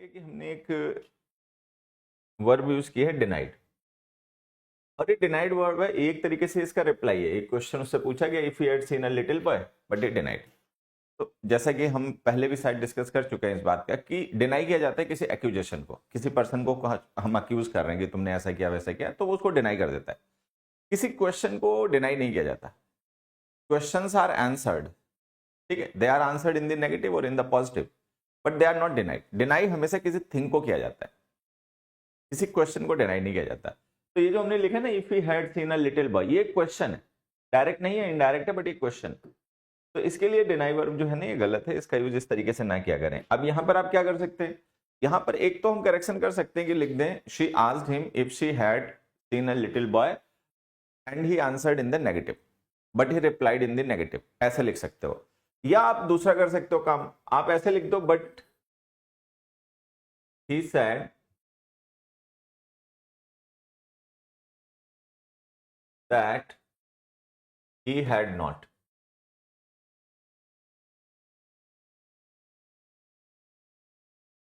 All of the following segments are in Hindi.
देखेंगे कि हमने एक वर्ब यूज किया है डिनाइड, और ये डिनाइड वर्ब है, एक तरीके से इसका रिप्लाई है। एक क्वेश्चन उससे पूछा गया, if he had seen a little boy but he denied. तो जैसा कि हम पहले भी शायद डिस्कस कर चुके हैं इस बात का कि डिनाई किया जाता है किसी एक्यूजेशन को, किसी पर्सन को हम अक्यूज कर रहे हैं कि तुमने ऐसा किया वैसा किया, तो वो उसको डिनाई कर देता है। किसी क्वेश्चन को डिनाई नहीं किया जाता। क्वेश्चंस आर आंसर्ड, ठीक है, they are answered in the negative और in the positive, but they are not denied. Deny हमेशा किसी थिंग को किया जाता है, किसी क्वेश्चन को डिनाई नहीं किया जाता। तो ये जो हमने लिखा ना, if he had seen a little boy, ये क्वेश्चन है, डायरेक्ट नहीं है, इनडायरेक्ट है, बट ये क्वेश्चन। तो इसके लिए डिनाई वर्ब जो है ना, ये गलत है, इसका यूज इस तरीके से ना किया करें। अब यहां पर आप क्या कर सकते हैं, यहां पर एक तो हम करेक्शन कर सकते हैं कि लिख दें she asked him if she had seen a little boy and he answered in the negative but he replied in the negative, ऐसे लिख सकते हो। या आप दूसरा कर सकते हो काम, आप ऐसे लिख दो but he said that he had not.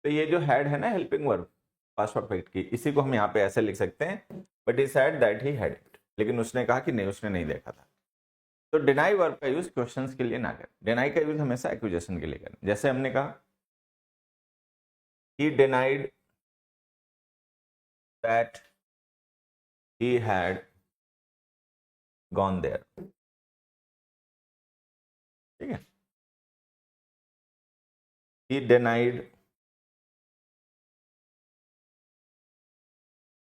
तो ये जो हैड है ना, हेल्पिंग वर्ब पास्ट परफेक्ट की, इसी को हम यहाँ पे ऐसे लिख सकते हैं, but he said that he had it, लेकिन उसने कहा कि नहीं, उसने नहीं देखा था। तो डिनाई वर्ब का यूज क्वेश्चंस के लिए ना करें, डिनाई का यूज हमेशा एक्यूजेशन के लिए करें। जैसे हमने कहा he denied that he had gone there, ठीक है, he denied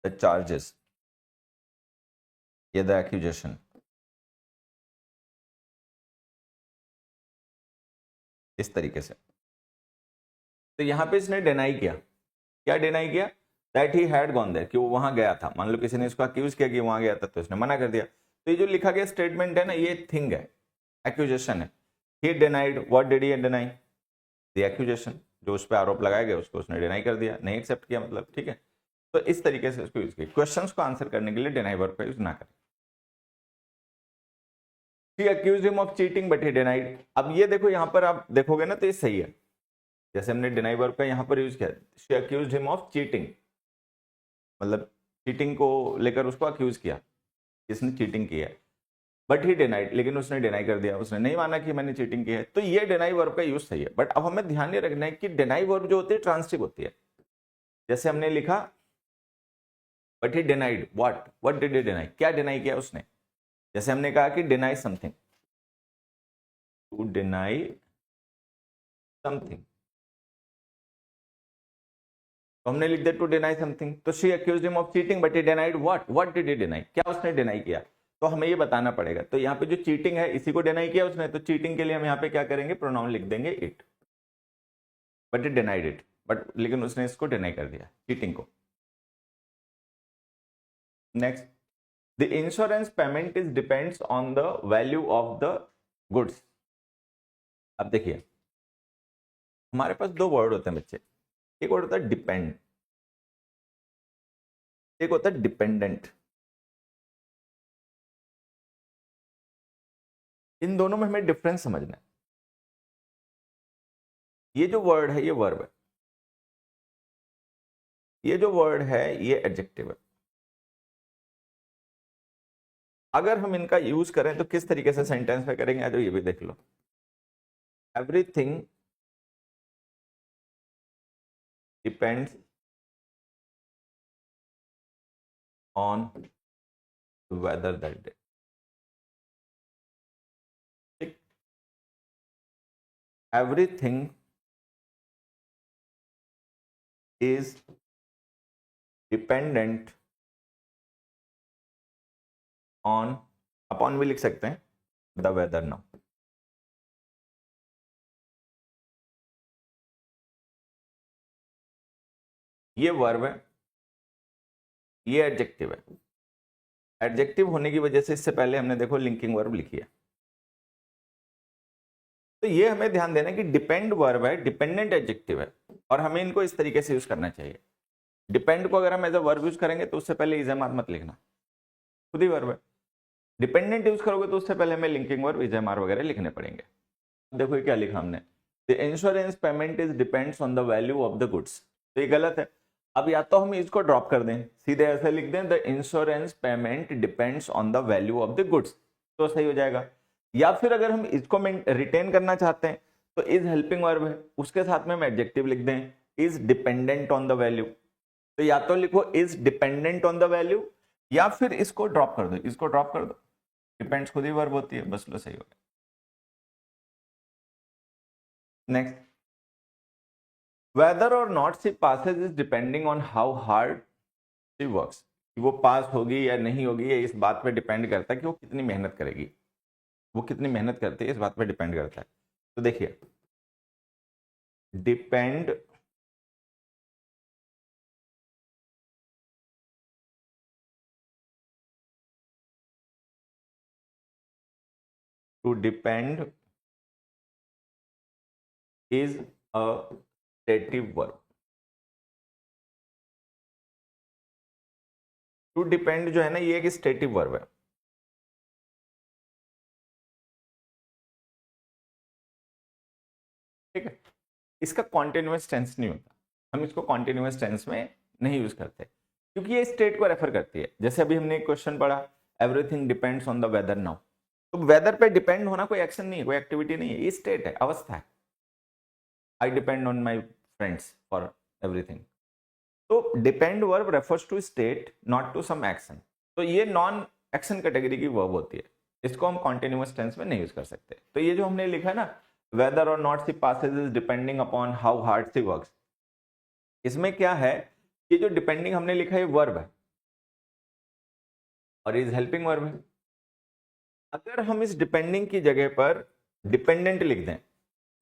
the charges, ये the accusation, इस तरीके से। तो यहां पे इसने डिनाई किया, क्या डिनाई किया, that he had gone there, कि वो वहां गया था। मान लो किसी ने इसको अक्यूज किया कि वहां गया था, तो इसने मना कर दिया। तो ये जो लिखा गया स्टेटमेंट है ना, ये थिंग है, एक्यूजेशन है। ही denied, what did he deny, the accusation, जो उस पर आरोप लगाया गया उसको उसने डिनाई कर दिया, नहीं एक्सेप्ट किया, मतलब, ठीक है। तो इस तरीके से इसको यूज किया। क्वेश्चंस को आंसर करने के लिए डिनाई वर्ब का यूज ना करें। She accused him of cheating but he denied। अब ये देखो, यहां पर आप देखोगे ना, तो ये सही है। जैसे हमने डिनाई वर्ब का यहां पर यूज किया, she accused him of cheating, मतलब चीटिंग को लेकर उसको अक्यूज किया, इसने चीटिंग की है, बट ही डिनाइड, लेकिन उसने डिनाई कर दिया, उसने नहीं माना कि मैंने चीटिंग की है। तो ये डिनाई वर्ब का यूज सही है। बट अब हमें ध्यान ये रखना है कि डिनाई वर्ब जो होती है ट्रांसिटिव होती है। जैसे हमने लिखा but he denied what did he deny, क्या डिनाई किया उसने। जैसे हमने कहा कि deny something, to deny something, तो हमने लिख दिया टू डिनाई समथिंग। तो she accused him of cheating but he denied what did he deny, क्या उसने डिनाई किया, तो हमें ये बताना पड़ेगा। तो यहाँ पे जो चीटिंग है, इसी को डिनाई किया उसने, तो चीटिंग के लिए हम यहाँ पे क्या करेंगे, प्रोनाउन लिख देंगे it, but it denied it, but लेकिन उसने इसको डिनाई कर दिया, चीटिंग को। Next, the insurance payment is depends on the value of the goods. अब देखिए, हमारे पास दो वर्ड होते हैं बच्चे, एक वर्ड होता है डिपेंड, एक होता है डिपेंडेंट। इन दोनों में हमें डिफरेंस समझना है। ये जो वर्ड है ये वर्ब है, ये जो वर्ड है ये एडजेक्टिव है। अगर हम इनका यूज करें तो किस तरीके से सेंटेंस में करेंगे, तो ये भी देख लो। Everything depends on weather that day, ठीक, everything is dependent on, upon भी लिख सकते हैं, द वेदर नाउ। ये वर्ब है, ये एडजेक्टिव है। एडजेक्टिव होने की वजह से इससे पहले हमने देखो लिंकिंग वर्ब लिखी है। तो ये हमें ध्यान देना कि डिपेंड वर्ब है, डिपेंडेंट एडजेक्टिव है, और हमें इनको इस तरीके से यूज करना चाहिए। डिपेंड को अगर हम एज अ वर्ब यूज करेंगे तो उससे पहले इजमार मत लिखना, खुद ही वर्ब है। डिपेंडेंट यूज करोगे तो उससे पहले हमें लिंकिंग वर्ब, इजमार वगैरह लिखने पड़ेंगे। देखो ये क्या लिखा हमने, the insurance payment is depends on the value of the goods. तो ये गलत है। अब या तो हम इसको ड्रॉप कर दें, सीधे ऐसे लिख दें the insurance payment depends on the value of the goods, तो सही हो जाएगा। या फिर अगर हम इसको रिटेन करना चाहते हैं तो इज हेल्पिंग वर्ब है, उसके साथ में हम एडजेक्टिव लिख दें is dependent on the value. तो या तो लिखो is dependent on the value, या फिर इसको ड्रॉप कर दो, इसको ड्रॉप कर दो, डिपेंड्स खुद ही वर्ब होती है, बस लो सही हो गया। Next, whether or not she passes is depending on how hard she works, कि वो पास होगी या नहीं होगी ये इस बात पे डिपेंड करता है कि वो कितनी मेहनत करेगी, वो कितनी मेहनत करती है इस बात पे डिपेंड करता है। तो देखिए depend to depend is a stative verb. To depend जो है ना ये एक स्टेटिव वर्ब है, ठीक है। इसका कॉन्टिन्यूअस टेंस नहीं होता, हम इसको कॉन्टिन्यूअस टेंस में नहीं यूज करते क्योंकि ये स्टेट को रेफर करती है। जैसे अभी हमने एक क्वेश्चन पढ़ा everything depends on the weather now, तो वेदर पे डिपेंड होना कोई एक्शन नहीं है, कोई एक्टिविटी नहीं है, ये स्टेट है, अवस्था है। I depend on my friends for everything. तो depend verb refers to state not to some action, तो ये नॉन एक्शन कैटेगरी की वर्ब होती है, इसको हम कॉन्टिन्यूअस टेंस में नहीं यूज कर सकते। तो ये जो हमने लिखा है ना whether or not she passes is depending upon how hard she works, इसमें क्या है कि जो डिपेंडिंग हमने लिखा है वर्ब है और इज हेल्पिंग वर्ब है। अगर हम इस डिपेंडिंग की जगह पर डिपेंडेंट लिख दें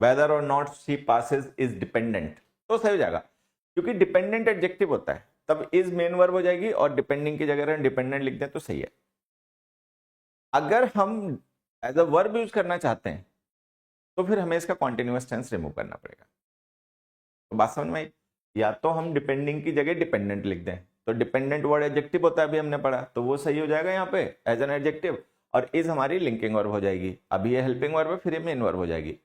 whether or not she passes is dependent, तो सही हो जाएगा क्योंकि डिपेंडेंट एडजेक्टिव होता है, तब इज मेन वर्ब हो जाएगी और डिपेंडिंग की जगह हम डिपेंडेंट लिख दें तो सही है। अगर हम एज अ वर्ब यूज करना चाहते हैं तो फिर हमें इसका कॉन्टिन्यूअस टेंस रिमूव करना पड़ेगा। तो बात समझ में आई, या तो हम डिपेंडिंग की जगह डिपेंडेंट लिख दें, तो डिपेंडेंट वर्ड एडजेक्टिव होता है अभी हमने पढ़ा, तो वो सही हो जाएगा यहाँ पे एज एन एडजेक्टिव, और इज हमारी लिंकिंग वर्ब हो जाएगी, अभी ये हेल्पिंग वर्ब है फिर ये मेन वर्ब हो जाएगी।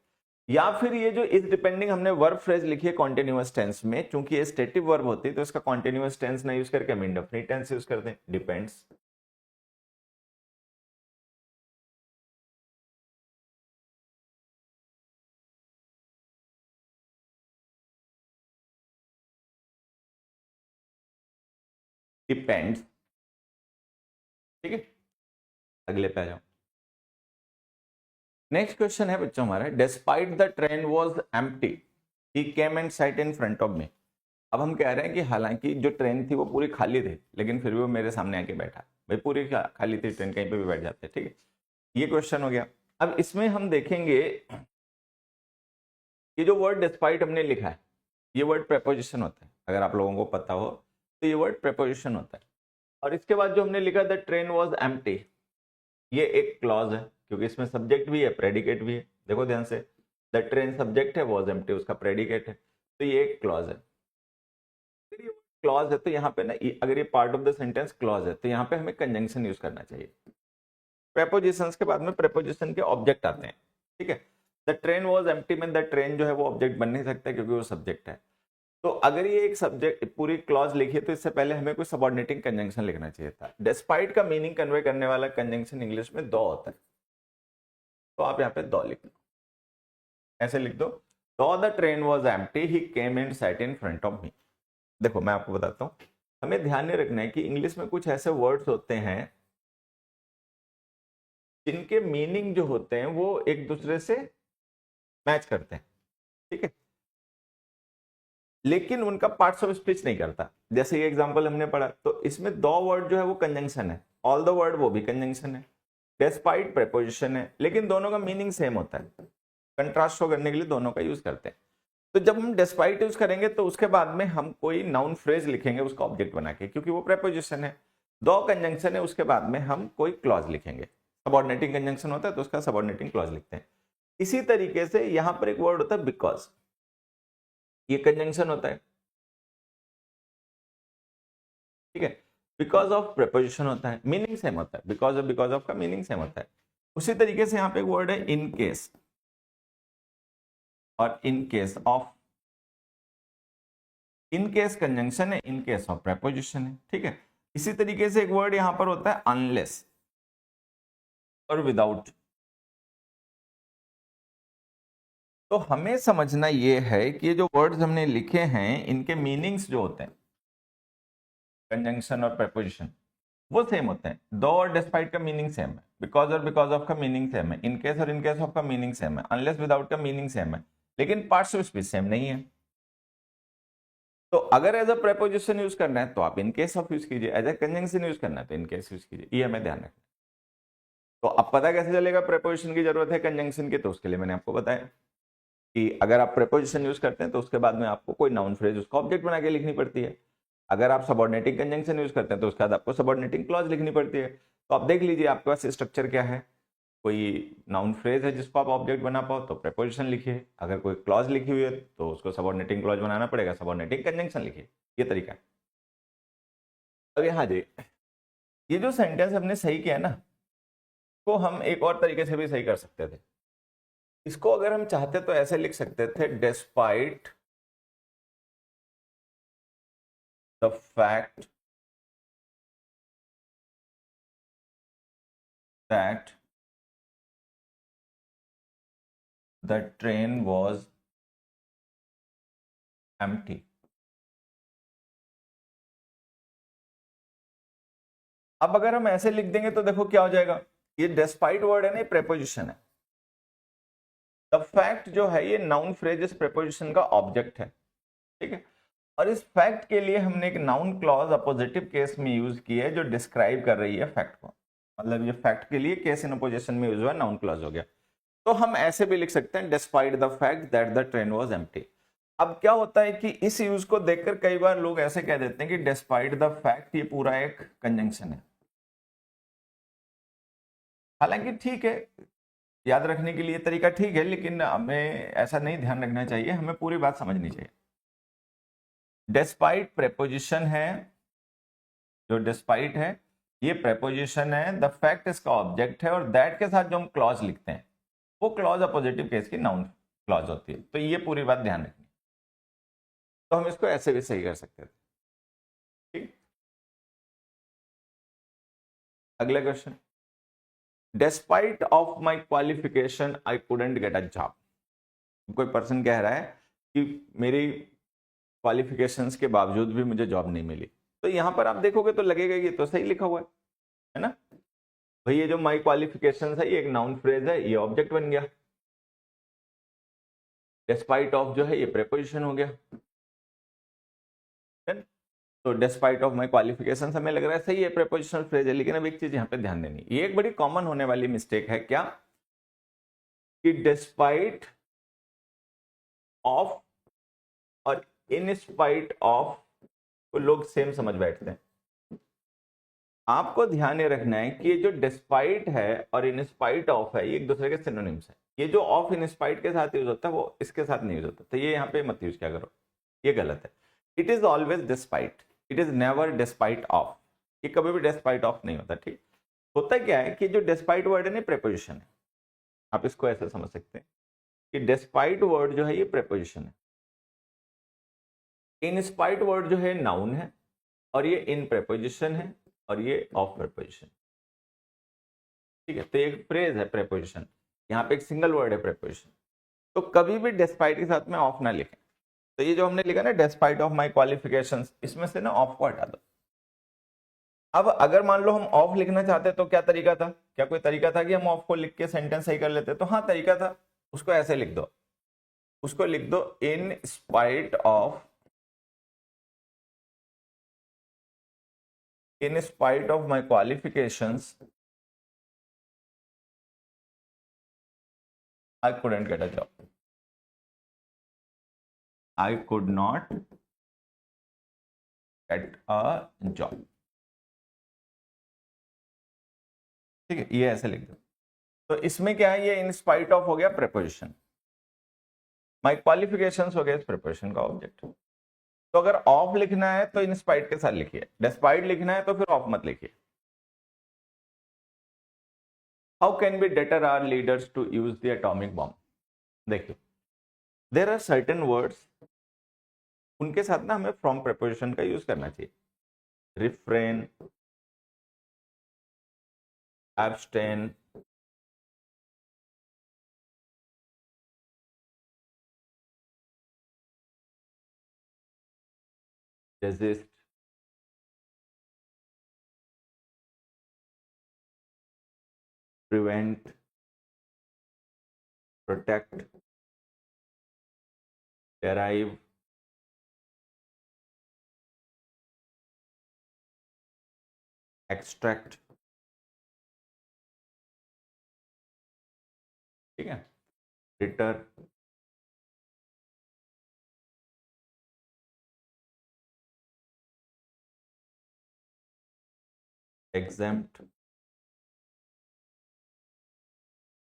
या फिर ये जो इज डिपेंडिंग हमने वर्ब फ्रेज लिखी है कॉन्टिन्यूअस टेंस में, चूंकि ये स्टेटिव वर्ब होती है तो इसका कॉन्टिन्यूअस टेंस ना यूज करके हम इंडेफिनिट टेंस यूज करते हैं डिपेंड्स। डिपेंड्स, ठीक है। अगले पे आ जाओ। नेक्स्ट क्वेश्चन है बच्चों हमारा, despite the train was empty he came and sat in front of me. अब हम कह रहे हैं कि हालांकि जो ट्रेन थी वो पूरी खाली थी लेकिन फिर भी वो मेरे सामने आके बैठा। भाई पूरी खाली थी ट्रेन, कहीं पे भी बैठ जाते, ठीक है। ये क्वेश्चन हो गया। अब इसमें हम देखेंगे ये जो वर्ड डिस्पाइट हमने लिखा है ये वर्ड प्रेपोजिशन होता है, अगर आप लोगों को पता हो तो ये वर्ड प्रेपोजिशन होता है। और इसके बाद जो हमने लिखा द ट्रेन वॉज एम्प्टी, ये एक क्लॉज है क्योंकि इसमें सब्जेक्ट भी है प्रेडिकेट भी है। देखो ध्यान से, द ट्रेन सब्जेक्ट है वॉज एम्प्टी उसका प्रेडिकेट है, तो ये एक क्लॉज है। क्लॉज है तो यहाँ पे ना अगर ये part of the sentence clause है तो यहाँ पे हमें कंजंक्शन यूज करना चाहिए। प्रेपोजिशंस के बाद में प्रेपोजिशन के ऑब्जेक्ट आते हैं, ठीक है। द ट्रेन वॉज एम्प्टी में द ट्रेन जो है वो ऑब्जेक्ट बन नहीं सकता क्योंकि वो सब्जेक्ट है। तो अगर ये एक सब्जेक्ट पूरी क्लॉज लिखी है तो इससे पहले हमें कोई सबऑर्डिनेटिंग कंजंक्शन लिखना चाहिए था। डिस्पाइट का मीनिंग कन्वे करने वाला कंजंक्शन इंग्लिश में दो होता है, तो आप यहाँ पे दो लिख दो, ऐसे लिख दो, दो the train was empty he came and sat in front of me. देखो मैं आपको बताता हूँ, हमें ध्यान में रखना है कि इंग्लिश में कुछ ऐसे वर्ड्स होते हैं जिनके मीनिंग जो होते हैं वो एक दूसरे से मैच करते हैं, ठीक है, लेकिन उनका पार्ट्स ऑफ स्पीच नहीं करता। जैसे ये एग्जांपल हमने पढ़ा तो इसमें दो वर्ड जो है वो कंजंक्शन है, ऑल द वर्ड वो भी कंजंक्शन है, डिस्पाइट प्रेपोजिशन है, लेकिन दोनों का मीनिंग सेम होता है। कंट्रास्ट शो करने के लिए दोनों का यूज करते हैं। तो जब हम डिस्पाइट यूज करेंगे तो उसके बाद में हम कोई नाउन फ्रेज लिखेंगे उसका ऑब्जेक्ट बना के, क्योंकि वो प्रेपोजिशन है। दो कंजंक्शन है उसके बाद में हम कोई क्लॉज लिखेंगे, सबऑर्डिनेटिंग कंजंक्शन होता है तो उसका सबऑर्डिनेटिंग क्लॉज लिखते हैं। इसी तरीके से यहां पर एक वर्ड होता है बिकॉज, ये कंजंक्शन होता है, ठीक है। बिकॉज ऑफ प्रेपोजिशन होता है, मीनिंग सेम होता है, बिकॉज ऑफ का मीनिंग सेम होता है। उसी तरीके से यहाँ पे एक वर्ड है इन केस, और in case of in case conjunction है, इन केस ऑफ प्रेपोजिशन है, ठीक है। इसी तरीके से एक वर्ड यहां पर होता है अनलेस और विदाउट। तो हमें समझना ये है कि ये जो वर्ड्स हमने लिखे हैं इनके मीनिंग्स जो होते हैं कंजंक्शन और प्रेपोजिशन वो सेम होते हैं। दो और डिस्पाइट का मीनिंग सेम है, बिकॉज और बिकॉज ऑफ का मीनिंग सेम है, इन केस और इन केस ऑफ का मीनिंग सेम है, अनलेस विदाउट का मीनिंग सेम है, लेकिन पार्ट्स ऑफ स्पीच सेम नहीं है। तो अगर एज अ प्रेपोजिशन यूज करना है तो आप इन केस ऑफ यूज कीजिए, एज अ कंजंक्शन यूज करना है तो इन केस यूज कीजिए, ये हमें ध्यान रखना। तो अब पता कैसे चलेगा प्रेपोजिशन की जरूरत है कंजंक्शन की? तो उसके लिए मैंने आपको बताया कि अगर आप प्रेपोजिशन यूज करते हैं तो उसके बाद में आपको कोई नाउन फ्रेज उसका ऑब्जेक्ट बना के लिखनी पड़ती है। अगर आप सबऑर्डिनेटिंग कंजंक्शन यूज करते हैं तो उसके बाद आपको सबऑर्डिनेटिंग क्लॉज लिखनी पड़ती है। तो आप देख लीजिए आपके पास स्ट्रक्चर क्या है। कोई नाउन फ्रेज है जिसको आप ऑब्जेक्ट बना पाओ तो प्रेपोजिशन लिखिए, अगर कोई क्लॉज लिखी हुई है तो उसको सबऑर्डिनेटिंग क्लॉज बनाना पड़ेगा, सबऑर्डिनेटिंग कंजंक्शन लिखिए। ये तरीका है। अब यहाँ देखिए, ये जो सेंटेंस हमने सही किया ना, तो हम एक और तरीके से भी सही कर सकते थे। इसको अगर हम चाहते तो ऐसे लिख सकते थे, despite the fact that the train was empty. अब अगर हम ऐसे लिख देंगे तो देखो क्या हो जाएगा, ये डिस्पाइट वर्ड है ना, ये प्रेपोजिशन है। द फैक्ट जो है ये नाउन फ्रेज इस प्रेपोजिशन का ऑब्जेक्ट है, ठीक है। और इस फैक्ट के लिए हमने एक नाउन क्लॉज अपोजिटिव केस में यूज की है जो डिस्क्राइब कर रही है फैक्ट को। मतलब ये फैक्ट के लिए केस इन अपोजिशन में यूज हुआ, नाउन क्लॉज हो गया। तो हम ऐसे भी लिख सकते हैं, despite the fact that the train was empty. अब क्या होता है कि इस यूज को देखकर कई बार लोग ऐसे कह देते हैं कि डिस्पाइट द फैक्ट ये पूरा एक कंजंक्शन है। हालांकि ठीक है, याद रखने के लिए तरीका ठीक है, लेकिन हमें ऐसा नहीं ध्यान रखना चाहिए, हमें पूरी बात समझनी चाहिए। डिस्पाइट प्रेपोजिशन है, जो डिस्पाइट है ये प्रेपोजिशन है, द फैक्ट इसका ऑब्जेक्ट है, और दैट के साथ जो हम क्लॉज लिखते हैं वो क्लॉज अपोजिटिव केस की नाउन क्लॉज होती है। तो ये पूरी बात ध्यान रखनी। तो हम इसको ऐसे भी सही कर सकते थे, ठीक। अगला question, despite of my qualification I couldn't get a job. कोई पर्सन कह रहा है कि मेरी क्वालिफिकेशंस के बावजूद भी मुझे जॉब नहीं मिली। तो यहां पर आप देखोगे तो लगेगा ये तो सही लिखा हुआ है ना भाई। ये जो माई क्वालिफिकेशंस है ये एक नाउन फ्रेज है, ये ऑब्जेक्ट बन गया। डिस्पाइट ऑफ जो है ये प्रेपोजिशन हो गया। तो डिस्पाइट ऑफ माई क्वालिफिकेशन हमें लग रहा है सही है, प्रेपोजिशनल फ्रेज है। लेकिन अब एक चीज यहाँ पे ध्यान देनी, ये एक बड़ी कॉमन होने वाली मिस्टेक है क्या, कि डिस्पाइट ऑफ और इन स्पाइट ऑफ को लोग सेम समझ बैठते हैं। आपको ध्यान ये रखना है कि ये जो डिस्पाइट है और इन स्पाइट ऑफ है ये एक दूसरे के सिनोनिम्स है। ये जो ऑफ इन स्पाइट के साथ यूज होता है वो इसके साथ नहीं यूज होता, तो ये यहाँ पे मत यूज क्या करो, ये गलत है। It is always despite, it is never despite of. ये कभी भी डिस्पाइट ऑफ नहीं होता, ठीक। होता क्या है कि जो डिस्पाइट वर्ड है ना प्रेपोजिशन है। आप इसको ऐसे समझ सकते हैं कि डिस्पाइट वर्ड जो है ये प्रेपोजिशन है, इन स्पाइट वर्ड जो है नाउन है, और ये इन प्रेपोजिशन है, और ये ऑफ प्रेपोजिशन, ठीक है। तो एक फ्रेज है प्रेपोजिशन, यहाँ पे एक सिंगल वर्ड है प्रेपोजिशन। तो कभी भी डिस्पाइट के साथ में ऑफ ना लिखें। तो ये जो हमने लिखा ना डिस्पाइट ऑफ माय क्वालिफिकेशंस, इसमें से ना ऑफ को हटा दो। अब अगर मान लो हम ऑफ लिखना चाहते तो क्या तरीका था, क्या कोई तरीका था कि हम ऑफ को लिख के सेंटेंस सही कर लेते? तो हाँ तरीका था, उसको ऐसे लिख दो, उसको लिख दो in spite of, in spite of my qualifications I couldn't get a job. I could not get a job. ठीक है, ये ऐसे लिख दो। तो इसमें क्या है, ये इन स्पाइट ऑफ हो गया प्रेपोजिशन, माय क्वालिफिकेशंस हो गया इस प्रेपोजिशन का ऑब्जेक्ट। तो अगर ऑफ लिखना है तो इन स्पाइट के साथ लिखिए, डिस्पाइट लिखना है तो फिर ऑफ मत लिखिए। How can be deter our leaders to use the atomic bomb? देखिए, देयर आर सर्टेन वर्ड्स उनके साथ ना हमें फ्रॉम प्रेपोजिशन का यूज करना चाहिए। Refrain, abstain, resist, prevent, protect, derive, extract, ठीक है, डिटर, एग्जेम्प्ट,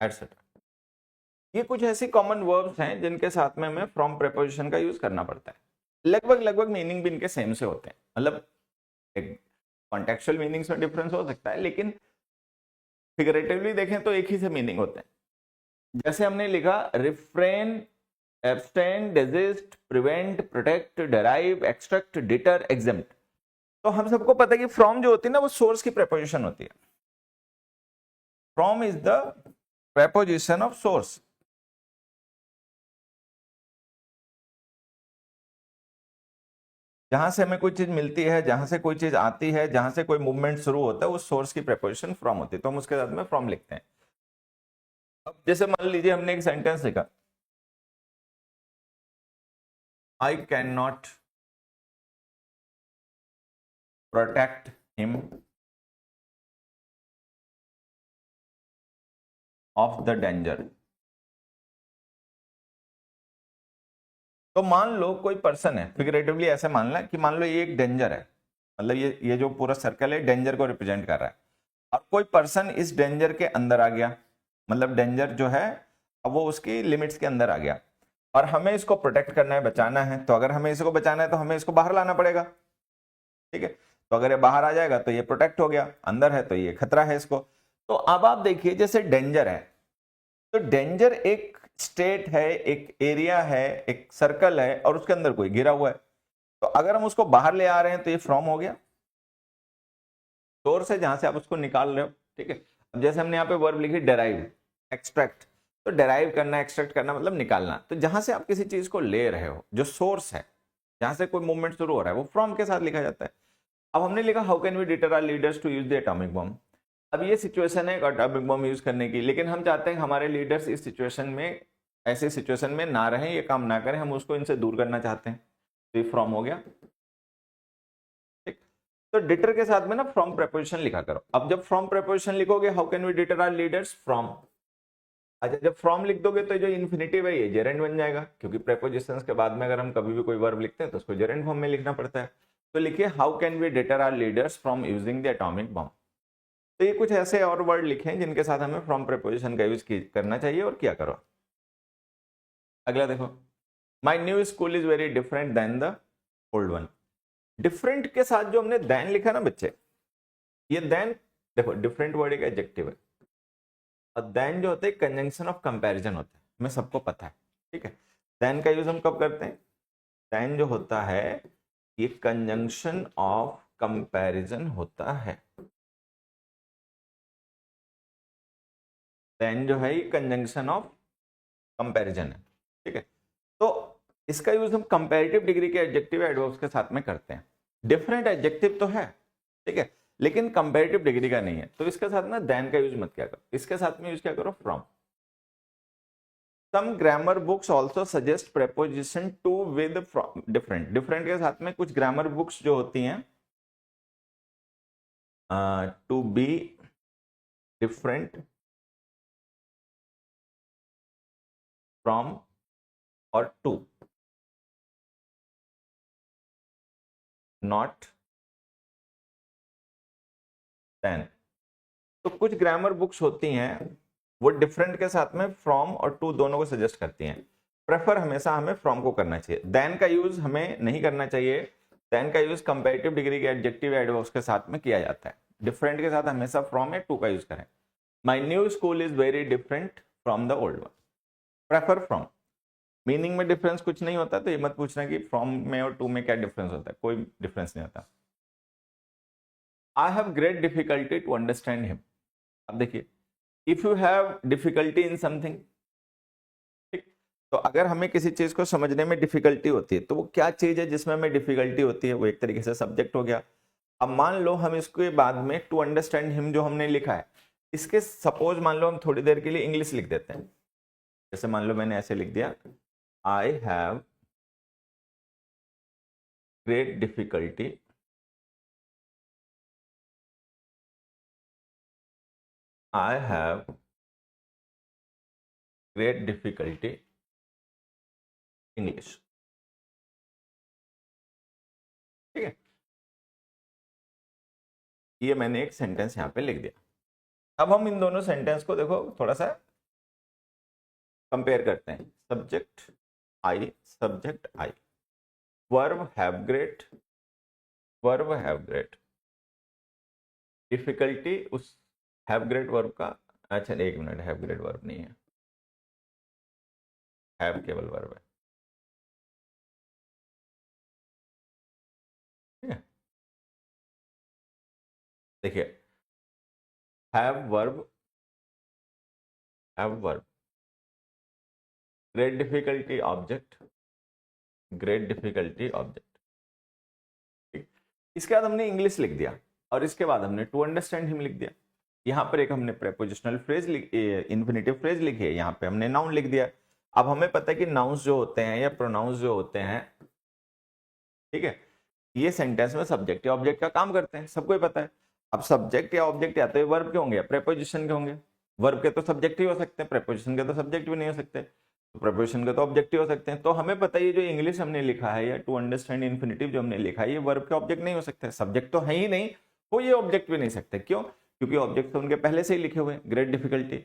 एटसेट्रा। ये कुछ ऐसी कॉमन वर्ब्स हैं जिनके साथ में हमें फ्रॉम प्रेपोजिशन का यूज करना पड़ता है। लगभग लगभग मीनिंग भी इनके सेम से होते हैं, मतलब कॉन्टेक्चुअल मीनिंग्स में डिफरेंस हो सकता है, लेकिन फिगरेटिवली देखें तो एक ही से मीनिंग होते हैं। जैसे हमने लिखा refrain, abstain, desist, prevent, protect, derive, extract, deter, exempt. तो हम सबको पता है कि फ्रॉम जो होती है ना वो सोर्स की प्रेपोजिशन होती है। From is the preposition of source. जहां से हमें कोई चीज मिलती है, जहां से कोई चीज आती है, जहां से कोई मूवमेंट शुरू होता है, उस सोर्स की प्रेपोजिशन फ्रॉम होती है, तो हम उसके साथ में फ्रॉम लिखते हैं। अब जैसे मान लीजिए हमने एक सेंटेंस लिखा, I can not protect him of the danger. तो मान लो कोई पर्सन है, फिगरेटिवली ऐसे मानना कि मान लो ये एक डेंजर है, मतलब ये जो पूरा सर्कल है डेंजर को रिप्रेजेंट कर रहा है, और कोई पर्सन इस डेंजर के अंदर आ गया, मतलब डेंजर जो है अब वो उसकी लिमिट्स के अंदर आ गया, और हमें इसको प्रोटेक्ट करना है, बचाना है। तो अगर हमें इसको बचाना है तो हमें इसको बाहर लाना पड़ेगा, ठीक है। तो अगर ये बाहर आ जाएगा तो ये प्रोटेक्ट हो गया, अंदर है तो ये खतरा है इसको। तो अब आप देखिए जैसे डेंजर है, तो डेंजर एक स्टेट है, एक एरिया है, एक सर्कल है, और उसके अंदर कोई गिरा हुआ है। तो अगर हम उसको बाहर ले आ रहे हैं तो ये फ्रॉम हो गया, सोर्स है जहां से आप उसको निकाल रहे हो, ठीक है। अब जैसे हमने यहाँ पे वर्ब लिखी डेराइव, एक्सट्रैक्ट, तो डेराइव करना, एक्सट्रैक्ट करना मतलब निकालना। तो जहां से आप किसी चीज को ले रहे हो, जो सोर्स है, जहां से कोई मूवमेंट शुरू हो रहा है, वो फ्रॉम के साथ लिखा जाता है। अब हमने लिखा how can we deter our leaders to use the atomic bomb. अब ये सिचुएशन है एटॉमिक बॉम्ब यूज करने की, लेकिन हम चाहते हैं हमारे लीडर्स इस सिचुएशन में, ऐसी सिचुएशन में ना रहें, ये काम ना करें, हम उसको इनसे दूर करना चाहते हैं, तो ये फ्रॉम हो गया, ठीक। तो डिटर के साथ में ना फ्रॉम प्रेपोजिशन लिखा करो। अब जब फ्रॉम प्रेपोजिशन लिखोगे, how can we deter our leaders from, अच्छा जब फ्रॉम लिख दोगे तो जो इन्फिनिटिव है ये जेरेंड बन जाएगा, क्योंकि प्रेपोजिशंस के बाद में अगर हम कभी भी कोई वर्ब लिखते हैं तो उसको जेरेंड फॉर्म में लिखना पड़ता है। तो लिखिए how can we deter our leaders from using the atomic bomb. तो ये कुछ ऐसे और वर्ड लिखे हैं जिनके साथ हमें फ्रॉम प्रेपोजिशन का यूज करना चाहिए, और क्या करो। अगला देखो, my new school is very different than the old one. Different के साथ जो हमने देन लिखा ना बच्चे, ये देन देखो डिफरेंट वर्ड एक एडजेक्टिव है, और देन जो होता है कंजंक्शन ऑफ कंपैरिजन होता है, हमें सबको पता है, ठीक है। देन का यूज हम कब करते हैं, देन जो होता है ये कंजंक्शन ऑफ कंपैरिजन होता है। देन जो है ये कंजंक्शन ऑफ कंपैरिजन है, ठीक है। तो इसका यूज हम कंपैरेटिव डिग्री के एडजेक्टिव एडवर्ब्स के साथ में करते हैं। डिफरेंट एडजेक्टिव तो है, ठीक है, लेकिन कंपैरेटिव डिग्री का नहीं है, तो इसके साथ ना देन का यूज मत क्या करो, इसके साथ में यूज क्या करो, from. Some grammar books also suggest preposition to with different. Different के साथ में कुछ ग्रामर बुक्स जो होती हैं टू बी डिफरेंट फ्रॉम और टू, नॉट देन। तो कुछ ग्रामर बुक्स होती हैं वो डिफरेंट के साथ में फ्रॉम और टू दोनों को सजेस्ट करती हैं। प्रेफर हमेशा हमें फ्रॉम को करना चाहिए, देन का यूज हमें नहीं करना चाहिए। देन का यूज कंपैरेटिव डिग्री के एडजेक्टिव एडवर्ब्स के साथ में किया जाता है। डिफरेंट के साथ हमेशा फ्रॉम या टू का यूज करें। माई new school is very different from the old one, prefer from. Meaning में डिफरेंस कुछ नहीं होता, तो ये मत पूछना कि फ्रॉम में और टू में क्या डिफरेंस होता है, कोई डिफरेंस नहीं होता। I have great difficulty to understand him. अब देखिए, if you have difficulty in something, ठीक, तो अगर हमें किसी चीज को समझने में डिफिकल्टी होती है तो वो क्या चीज है जिसमें हमें डिफिकल्टी होती है, वो एक तरीके से सब्जेक्ट हो गया। अब मान लो हम इसके बाद में टू अंडरस्टैंड हिम जो हमने लिखा है, इसके सपोज मान लो हम थोड़ी देर के लिए इंग्लिश लिख देते हैं। जैसे मान लो मैंने ऐसे लिख दिया, आई have great difficulty I have great difficulty English. ठीक है, ये मैंने एक सेंटेंस यहां पे लिख दिया। अब हम इन दोनों सेंटेंस को देखो थोड़ा सा कंपेयर करते हैं। Subject I, verb have great, verb have great, difficulty उस हैव ग्रेट वर्ब का, अच्छा एक मिनट, हैव ग्रेट वर्ब नहीं है, हैव केवल वर्ब है। ठीक है, देखिए have verb, great difficulty object, great difficulty object. ठीक, इसके बाद हमने इंग्लिश लिख दिया और इसके बाद हमने टू अंडरस्टैंड हिम लिख दिया। यहाँ पर एक हमने प्रेपोजिशनल फ्रेज इन्फिनेटिव फ्रेज लिखी है, यहाँ पे हमने नाउन लिख दिया। अब हमें पता है कि नाउन्स जो होते हैं या प्रोनाउंस जो होते हैं, ठीक है, ये सेंटेंस में सब्जेक्ट या ऑब्जेक्ट का काम करते हैं, सबको ही पता है। अब सब्जेक्ट या ऑब्जेक्ट या तो वर्ब के होंगे या प्रेपोजिशन के होंगे। वर्ब के तो सब्जेक्ट ही हो सकते हैं, प्रेपोजिशन के तो सब्जेक्ट भी नहीं हो सकते, तो प्रेपोजिशन के तो ऑब्जेक्ट ही हो सकते हैं। तो हमें पता है ये जो इंग्लिश हमने लिखा है या टू अंडरस्टैंड इन्फिनेटिव जो हमने लिखा है, ये वर्ब के ऑब्जेक्ट नहीं हो सकते, सब्जेक्ट तो है ही नहीं, वो ये ऑब्जेक्ट भी नहीं सकते। क्यों? क्योंकि ऑब्जेक्ट तो उनके पहले से ही लिखे हुए, ग्रेट डिफिकल्टी।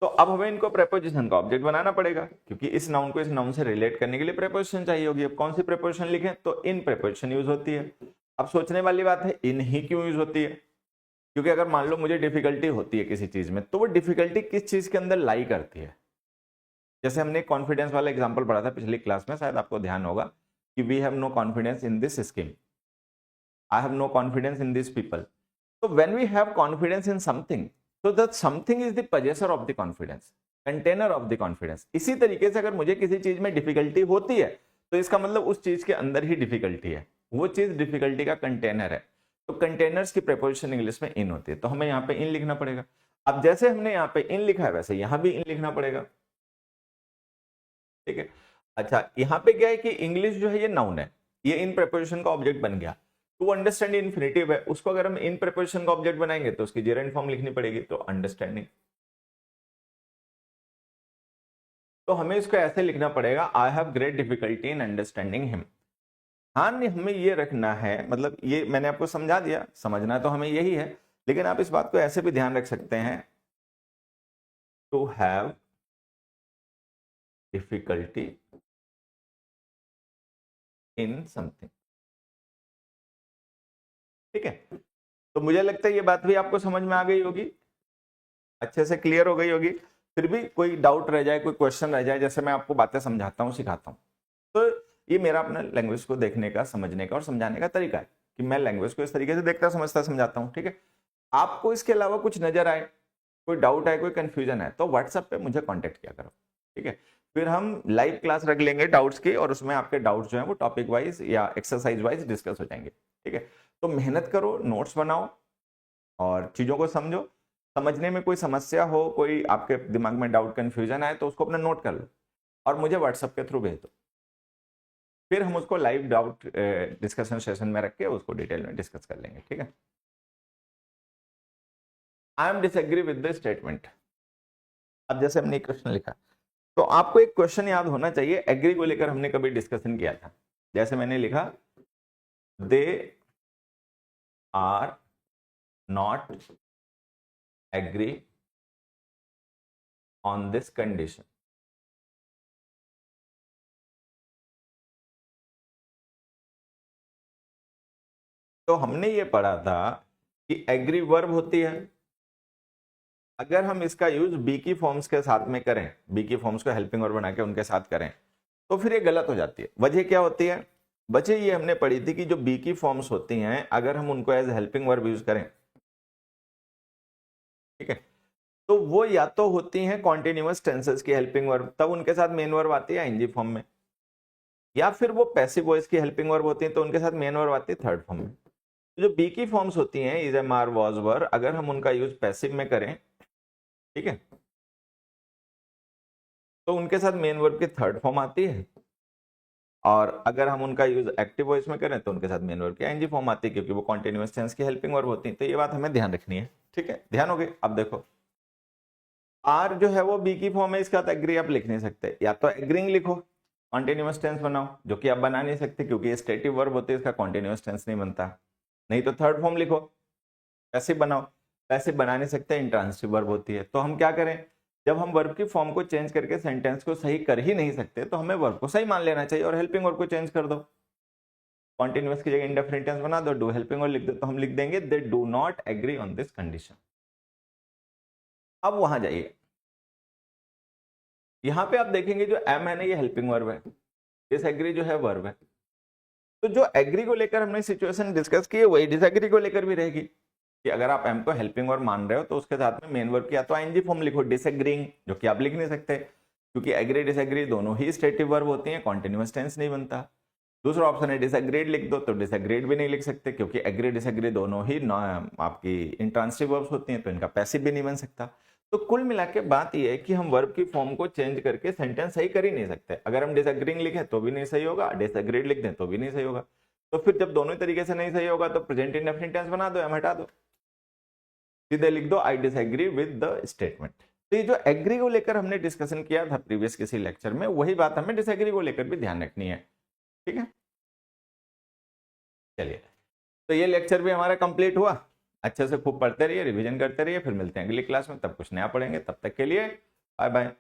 तो अब हमें इनको प्रेपोजिशन का ऑब्जेक्ट बनाना पड़ेगा, क्योंकि इस नाउन को इस नाउन से रिलेट करने के लिए प्रेपोजिशन चाहिए होगी। अब कौन सी प्रेपोजिशन लिखें? तो इन प्रेपोजिशन यूज होती है। अब सोचने वाली बात है, इन ही क्यों यूज होती है? क्योंकि अगर मान लो मुझे डिफिकल्टी होती है किसी चीज में, तो वो डिफिकल्टी किस चीज के अंदर लाई करती है। जैसे हमने कॉन्फिडेंस वाला एग्जांपल पढ़ा था पिछली क्लास में, शायद आपको ध्यान होगा कि we have no confidence in this scheme, I have no confidence in this people. So when we have confidence in something, so that something is the possessor of the confidence, container of the confidence। इसी तरीके से अगर मुझे किसी चीज में डिफिकल्टी होती है तो इसका मतलब उस चीज के अंदर ही डिफिकल्टी है, वो चीज डिफिकल्टी का कंटेनर है। तो कंटेनर्स की प्रेपोजिशन इंग्लिश में इन होती है, तो हमें यहाँ पे इन लिखना पड़ेगा। अब जैसे हमने यहाँ पे इन लिखा है वैसे यहाँ भी इन लिखना पड़ेगा। ठीक है, अच्छा यहाँ पे क्या है कि इंग्लिश जो है ये नाउन है, ये इन प्रेपोजिशन का ऑब्जेक्ट बन गया। टू अंडरस्टैंड इन्फिनेटिव है, उसको अगर हम इन प्रेपोजिशन का ऑब्जेक्ट बनाएंगे तो उसकी जेरेंट फॉर्म लिखनी पड़ेगी, तो अंडरस्टैंडिंग। तो हमें इसको ऐसे लिखना पड़ेगा, आई have great difficulty in understanding him. हाँ नहीं, हमें ये रखना है, मतलब ये मैंने आपको समझा दिया, समझना तो हमें यही है, लेकिन आप इस बात को ऐसे भी ध्यान रख सकते हैं, to have difficulty in something. ठीक है, तो मुझे लगता है ये बात भी आपको समझ में आ गई होगी, अच्छे से क्लियर हो गई होगी। फिर भी कोई डाउट रह जाए, कोई क्वेश्चन रह जाए, जैसे मैं आपको बातें समझाता हूँ, सिखाता हूँ, तो ये मेरा अपना लैंग्वेज को देखने का, समझने का और समझाने का तरीका है कि मैं लैंग्वेज को इस तरीके से देखता, समझता, समझाता हूँ। ठीक है, आपको इसके अलावा कुछ नजर आए, कोई डाउट आए, कोई कंफ्यूजन है, तो व्हाट्सएप पे मुझे कॉन्टेक्ट किया करो। ठीक है, फिर हम लाइव क्लास रख लेंगे डाउट्स की, और उसमें आपके डाउट्स जो है वो टॉपिक वाइज या एक्सरसाइज वाइज डिस्कस हो जाएंगे। ठीक है, तो मेहनत करो, नोट्स बनाओ और चीजों को समझो। समझने में कोई समस्या हो, कोई आपके दिमाग में डाउट कंफ्यूजन आए, तो उसको अपना नोट कर लो और मुझे व्हाट्सएप के थ्रू भेज दो, फिर हम उसको लाइव डाउट डिस्कशन सेशन में रख के उसको डिटेल में डिस्कस कर लेंगे। ठीक है, I am disagree with the statement. अब जैसे हमने क्वेश्चन लिखा, तो आपको एक क्वेश्चन याद होना चाहिए, एग्री को लेकर हमने कभी डिस्कशन किया था। जैसे मैंने लिखा, they are not agree on this condition. तो हमने ये पढ़ा था कि एग्री वर्ब होती है, अगर हम इसका यूज बी की फॉर्म्स के साथ में करें, बी की फॉर्म्स को हेल्पिंग वर्ब बना के उनके साथ करें, तो फिर ये गलत हो जाती है। वजह क्या होती है? वजह ये हमने पढ़ी थी कि जो बी की फॉर्म्स होती हैं अगर हम उनको एज हेल्पिंग वर्ब यूज करें, ठीक है, तो वो या तो होती हैं कॉन्टिन्यूअस टेंसेस की हेल्पिंग वर्ब, तब उनके साथ मेन वर्ब आती है आईएनजी फॉर्म में, या फिर वो पैसिव वॉइस की हेल्पिंग वर्ब होती है तो उनके साथ मेन वर्ब आती है थर्ड फॉर्म में। तो जो बी की फॉर्म्स होती हैं इज, एम, आर, वॉज, वर, अगर हम उनका यूज पैसिव में करें, ठीक है, तो उनके साथ मेन वर्ब की थर्ड फॉर्म आती है, और अगर हम उनका यूज एक्टिव वॉइस में करें तो उनके साथ मेन वर्ब की आईएनजी फॉर्म आती है, क्योंकि वो कॉन्टिन्यूअस टेंस की हेल्पिंग वर्ब होती है। तो ये बात हमें ध्यान रखनी है, ठीक है, ध्यान हो गई। अब देखो आर जो है वो बी की फॉर्म है, इसका तो एग्री आप लिख नहीं सकते, या तो एग्रीइंग लिखो, कॉन्टिन्यूअस टेंस बनाओ, जो कि आप बना नहीं सकते क्योंकि ये स्टेटिव वर्ब होती है, इसका कॉन्टिन्यूअस टेंस नहीं बनता। नहीं तो थर्ड फॉर्म लिखो, पैसिव बनाओ, पैसिव बना नहीं सकते, इंट्रांसिटिव वर्ब होती है। तो हम क्या करें, जब हम वर्ब की फॉर्म को चेंज करके सेंटेंस को सही कर ही नहीं सकते तो हमें वर्ब को सही मान लेना चाहिए और हेल्पिंग वर्ब को चेंज कर दो, कॉन्टिन्यूअस की जगह इंडेफिनिट टेंस बना दो, डू हेल्पिंग वर्ब लिख दो, तो हम लिख देंगे they do not agree on this condition. अब वहां जाइए, यहां पे आप देखेंगे जो एम है ना ये हेल्पिंग वर्ब है, डिसएग्री जो है वर्ब है। तो जो एग्री को लेकर हमने सिचुएशन डिस्कस की है वही डिसएग्री को लेकर भी रहेगी, कि अगर आप एम को हेल्पिंग वर्ब मान रहे हो तो उसके साथ में मेन वर्ब की या तो आईएनजी फॉर्म लिखो, डिसएग्रीइंग, जो कि आप लिख नहीं सकते क्योंकि एग्री डिसएग्री दोनों ही स्टेटिव वर्ब होती हैं, कॉन्टिन्यूअस टेंस नहीं बनता। दूसरा ऑप्शन है डिसएग्रीड लिख दो, तो डिसएग्रीड भी नहीं लिख सकते क्योंकि एग्री डिसएग्री दोनों ही आपकी इंट्रांसिटिव वर्ब्स होती हैं, तो इनका पैसिव भी नहीं बन सकता। तो कुल मिला के बात यह है कि हम वर्ब की फॉर्म को चेंज करके सेंटेंस सही कर ही नहीं सकते। अगर हम डिसएग्रीइंग लिखें तो भी नहीं सही होगा, डिसएग्रीड लिख दें तो भी नहीं सही होगा। तो फिर जब दोनों तरीके से नहीं सही होगा तो प्रेजेंट इंडेफिनिट टेंस बना दो, एम हटा दो, सीधे लिख दो I disagree with the statement. तो ये जो एग्री को लेकर हमने डिस्कशन किया था प्रीवियस किसी लेक्चर में, वही बात हमें डिसएग्री को लेकर भी ध्यान रखनी है, ठीक है। चलिए, तो ये लेक्चर भी हमारा कंप्लीट हुआ। अच्छे से खूब पढ़ते रहिए, रिवीजन करते रहिए, फिर मिलते हैं अगली क्लास में, तब कुछ नया पढ़ेंगे। तब तक के लिए बाय बाय।